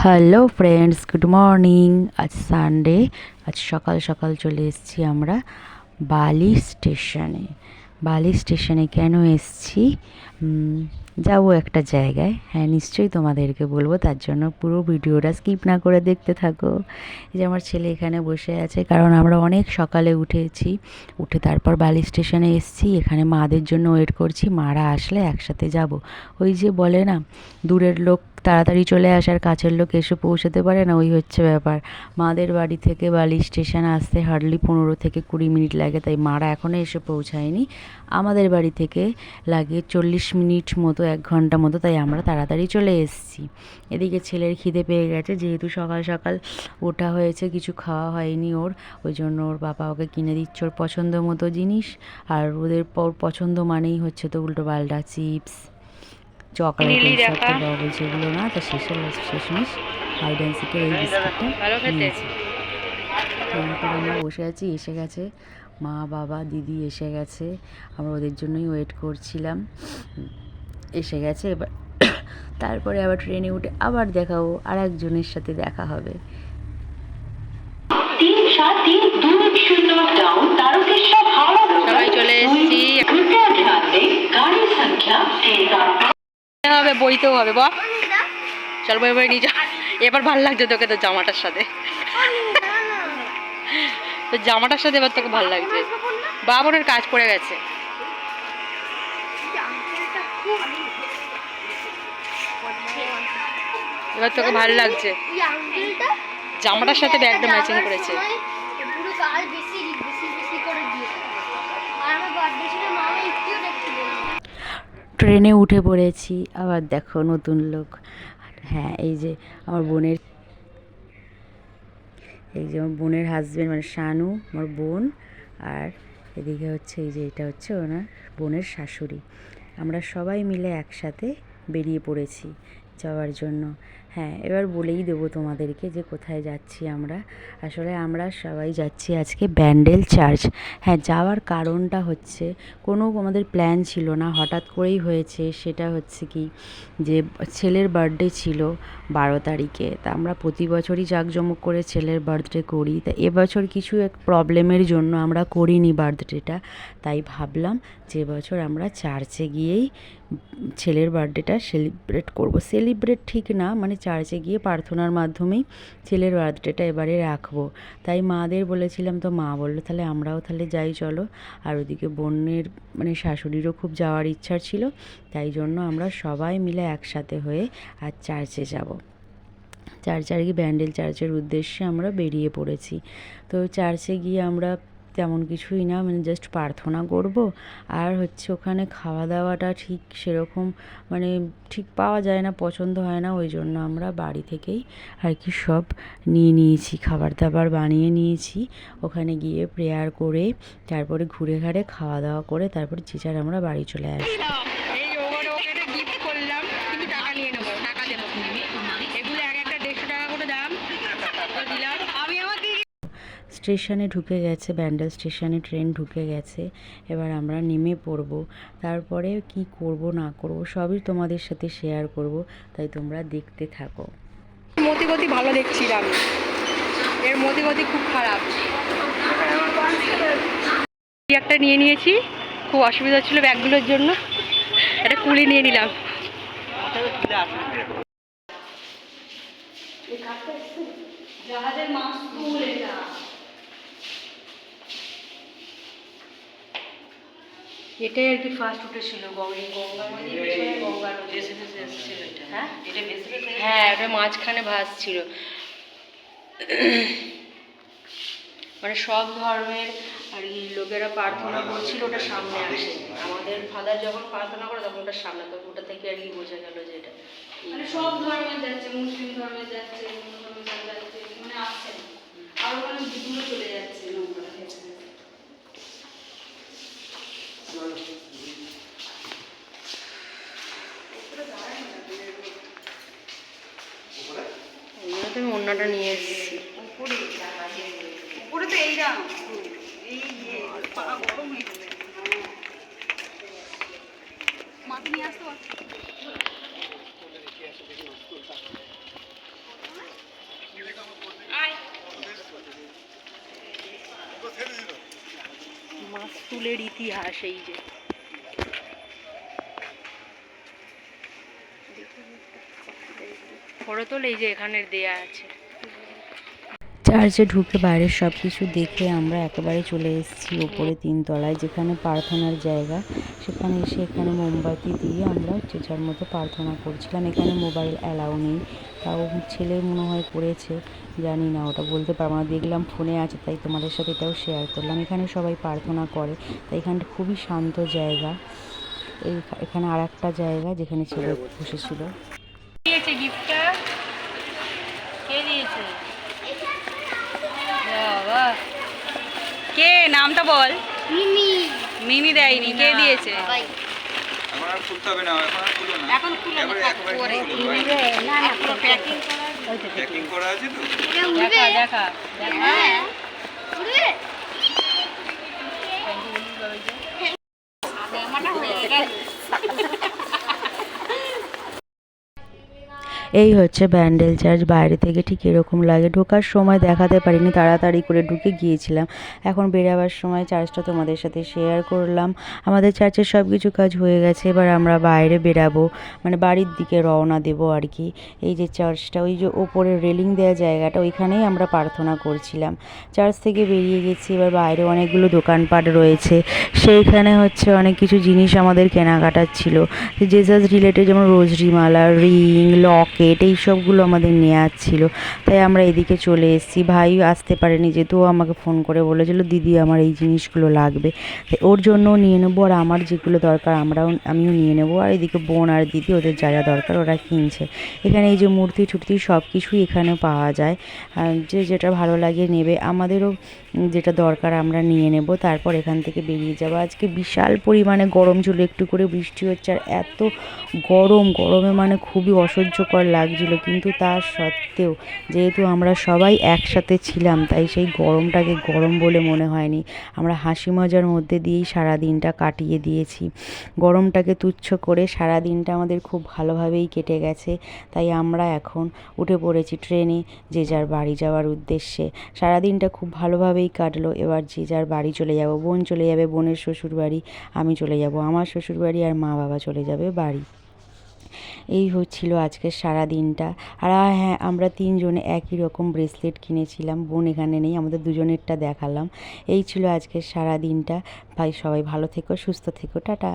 Hello friends, good morning. আজ Sunday. আজ সকাল সকাল চলে এসেছি আমরা বালি স্টেশনে। বালি স্টেশনে কেন এসেছি? যাবো একটা জায়গায়। হ্যাঁ, নিশ্চয়ই তোমাদেরকে বলবো, তার জন্য পুরো ভিডিওটা স্কিপ না করে দেখতে থাকো। এই যে আমার ছেলে এখানে বসে আছে, কারণ আমরা অনেক সকালে উঠে তারপর বালি স্টেশনে এসেছি। এখানে মাদের জন্য ওয়েট করছি, মারা আসলে একসাথে যাব। ওই যে বলে না, দূরের লোক তাড়াতাড়ি চলে আসার, কাছের লোক এসে পৌঁছাতে পারে না, ওই হচ্ছে ব্যাপার। মাদের বাড়ি থেকে বালি স্টেশন আসতে হার্ডলি 15 থেকে 20 মিনিট লাগে, তাই মারা এখনও এসে পৌঁছায়নি। আমাদের বাড়ি থেকে লাগে 40 মিনিট মতো, 1 ঘন্টা মতো, তাই আমরা তাড়াতাড়ি চলে এসেছি। এদিকে ছেলের খিদে পেয়ে গেছে, যেহেতু সকাল সকাল ওঠা হয়েছে, কিছু খাওয়া হয়নি ওর, ওই জন্য ওর বাবা ওকে কিনে দিচ্ছে ওর পছন্দ মতো জিনিস। আর ওদের পছন্দ মানেই হচ্ছে তো উল্টো পাল্টা চিপস, চকলেট, এইসব। তো বাবা বলছে এগুলো না, তো শেষমেশ হাইড অ্যান্ড সিকের এই বিস্কিটটা নিয়েছি। তারপর আমরা বসে আছি, এসে গেছে মা, বাবা, দিদি এসে গেছে। আমরা ওদের জন্যই ওয়েট করছিলাম। এসে গেছে এবার। তারপরে আবার ট্রেনে উঠে আবার দেখাবো, আর একজনের সাথে দেখা হবে। সবাই চলে এসেছি, হবে বইতেও হবে। বল চল, বই বই নিয়ে যা। এবার ভালো লাগছে তোকে তোর জামাটার সাথে, তোর জামাটার সাথে এবার তোকে ভালো লাগছে। বাবনের কাজ পড়ে গেছে। এবার তোকে ভালো লাগছে, জামাটার সাথে ব্যাগটা ম্যাচিং করেছে। ট্রেনে উঠে পড়েছি, আবার দেখো নতুন লোক। হ্যাঁ, এই যে আমার বোনের হাজবেন্ড, মানে শানু, আমার বোন। আর এদিকে হচ্ছে এই যে এটা হচ্ছে ওনার বোনের শাশুড়ি। আমরা সবাই মিলে একসাথে বেরিয়ে পড়েছি যাওয়ার জন্য। হ্যাঁ, এবার বলেই দেবো তোমাদেরকে যে কোথায় যাচ্ছি আমরা। আসলে আমরা সবাই যাচ্ছি আজকে ব্যান্ডেল চার্চ। হ্যাঁ, যাওয়ার কারণটা হচ্ছে কোনো আমাদের প্ল্যান ছিল না, হঠাৎ করেই হয়েছে। সেটা হচ্ছে কি, যে ছেলের বার্থডে ছিল 12 তারিখে। তা আমরা প্রতি বছরই জাঁকজমক করে ছেলের বার্থডে করি, তা এবছর কিছু এক প্রবলেমের জন্য আমরা করিনি বার্থডেটা। তাই ভাবলাম যে এবছর আমরা চার্চে গিয়েই ছেলের বার্থডেটা সেলিব্রেট করব। সেলিব্রেট ঠিক না, মানে চার্চে গিয়ে প্রার্থনার মাধ্যমেই ছেলের বার্থডেটা এবারে রাখবো। তাই মাদের বলেছিলাম, তো মা বললো তাহলে আমরাও তাহলে যাই চলো। আর ওদিকে বোনের মানে শাশুড়িরও খুব যাওয়ার ইচ্ছা ছিল, তাই জন্য আমরা সবাই মিলে একসাথে হয়ে আর চার্চে যাব। চার্চে আর কি ব্যান্ডেল চার্চের উদ্দেশ্যে আমরা বেরিয়ে পড়েছি। তো চার্চে গিয়ে আমরা তেমন কিছুই না, মানে জাস্ট প্রার্থনা করব। আর হচ্ছে ওখানে খাওয়া দাওয়াটা ঠিক সেরকম মানে ঠিক পাওয়া যায় না, পছন্দ হয় না, ওই জন্য আমরা বাড়ি থেকেই আর কি সব নিয়ে নিয়েছি, খাবার দাবার বানিয়ে নিয়েছি। ওখানে গিয়ে প্রেয়ার করে তারপরে ঘুরে ঘাড়ে খাওয়া দাওয়া করে তারপরে যে যার আমরা বাড়ি চলে আসি। স্টেশনে ঢুকে গেছে, ব্যান্ডেল স্টেশনে ট্রেন ঢুকে গেছে। এবার আমরা নেমে পড়ব। তারপরে কি করব না করব সবই তোমাদের সাথে শেয়ার করব, তাই তোমরা দেখতে থাকো। মতিগতি ভালো দেখছিলাম, এর মতিগতি খুব খারাপ। একটা নিয়ে নিয়েছি, খুব অসুবিধা ছিল ব্যাগগুলোর জন্য, একটা কুলি নিয়ে নিলাম। জাহাজের মাছ তুল এটা। এটাই আর কি ফার্স্ট উঠেছিল গঙ্গার নদী। হ্যাঁ, ওটা মাঝখানে ভাসছিল। মানে সব ধর্মের আর লোকেরা প্রার্থনা করছিল, ওটা সামনে আসে। আমাদের ফাদার যখন প্রার্থনা করে তখন ওটা সামনে, তো ওটা থেকে আর কি বোঝা গেল যে এটা মানে সব ধর্মের যাচ্ছে, মুসলিম ধর্মের যাচ্ছে, হিন্দু ধর্মের যাচ্ছে, মানে আসছে না। আর ওখানে ভিতরে চলে যাচ্ছে নৌকাটা থেকে। আমি অন্যটা নিয়ে এসেছি। উপরে তো এইটা এই যে পাকা গরম হয়ে গেছে, মাটি নিয়ে আসতে পারছি। মাস্তুলের ইতিহাস এই যে ফটোতল এই যে এখানের দেয়া আছে। চার্চে ঢুকে বাইরের সব কিছু দেখে আমরা একেবারে চলে এসেছি ওপরে 3 তলায়, যেখানে প্রার্থনার জায়গা। সেখানে এসে এখানে মোমবাতি দিয়ে আমরা যে যার মতো প্রার্থনা করছিলাম। এখানে মোবাইল অ্যালাউ নেই, তাও ছেলে মনে হয় করেছে, জানি না, ওটা বলতে পারবো না। দেখলাম ফোনে আছে, তাই তোমাদের সাথে এটাও শেয়ার করলাম। এখানে সবাই প্রার্থনা করে, তাই এখানটা খুবই শান্ত জায়গা। এখানে আর একটা জায়গা যেখানে ছেলে বসেছিল। দিয়েছে গিফটটা, কে দিয়েছে? বাবা, কে? নামটা বল। মিমি। মিমি দেয়নি, কে দিয়েছে? এখন আর খুলতে হবে না, এখন আর খুলো না, এখন খুলো না, পরে না না, পুরো প্যাকিং করা আছে তো। দেখা দেখা দেখা উড়বে। আমারটা হয়ে গেছে। এই হচ্ছে ব্যান্ডেল চার্চ। বাইরে থেকে ঠিক এরকম লাগে। ঢোকার সময় দেখাতে পারিনি, তাড়াতাড়ি করে ঢুকে গিয়েছিলাম। এখন বেরাবার সময় চার্চটা তোমাদের সাথে শেয়ার করলাম। আমাদের চার্চের সব কিছু কাজ হয়ে গেছে, এবার আমরা বাইরে বেরাবো, মানে বাড়ির দিকে রওনা দেবো আর কি। এই যে চার্চটা, ওই যে ওপরে রেলিং দেওয়া জায়গাটা, ওইখানেই আমরা প্রার্থনা করছিলাম। চার্চ থেকে বেরিয়ে গেছি, এবার বাইরে অনেকগুলো দোকানপাট রয়েছে, সেইখানে হচ্ছে অনেক কিছু জিনিস আমাদের কেনাকাটার ছিল, জেসাস রিলেটেড, যেমন রোজরি মালা, রিং, লকেট, এইসবগুলো আমাদের নেওয়ার ছিল। তাই আমরা এদিকে চলে এসেছি। ভাই আসতে পারেনি, যেহেতু আমাকে ফোন করে বলেছিল দিদি আমার এই জিনিসগুলো লাগবে, তাই ওর জন্যও নিয়ে নেবো, আর আমার যেগুলো দরকার আমিও নিয়ে নেবো। আর এদিকে বোন আর দিদি ওদের যা যা দরকার ওরা কিনছে। এখানে এই যে মূর্তি টুর্তি সব কিছুই এখানে পাওয়া যায়, যে যেটা ভালো লাগে নেবে। আমাদেরও যেটা দরকার আমরা নিয়ে নেব, তারপর এখান থেকে বেরিয়ে যাবো। আজকে বিশাল পরিমাণে গরম ছিল, একটু করে বৃষ্টি হচ্ছে, আর এত গরমে মানে খুবই অসহ্যকর লাগছিল। কিন্তু তার সত্ত্বেও যেহেতু আমরা সবাই একসাথে ছিলাম, তাই সেই গরমটাকে গরম বলে মনে হয়নি। আমরা হাসি মজার মধ্যে দিয়েই সারা দিনটা কাটিয়ে দিয়েছি। গরমটাকে তুচ্ছ করে সারা দিনটা আমাদের খুব ভালোভাবেই কেটে গেছে। তাই আমরা এখন উঠে পড়েছি ট্রেনে, যে যার বাড়ি যাওয়ার উদ্দেশ্যে। সারা দিনটা খুব ভালোভাবেই কাটলো। এবার যে যার বাড়ি চলে যাব। বোন চলে যাবে বোনের শ্বশুরবাড়ি, আমি চলে যাব আমার শ্বশুরবাড়ি, আর মা বাবা চলে যাবে বাড়ি। এই হচ্ছিল আজকের সারা দিনটা। আর হ্যাঁ, আমরা 3 জনে একই রকম ব্রেসলেট কিনেছিলাম। বোন এখানে নেই, আমাদের দুজনেরটা দেখালাম। এই ছিল আজকের সারা দিনটা। ভাই সবাই ভালো থেকো, সুস্থ থেকো, টাটা।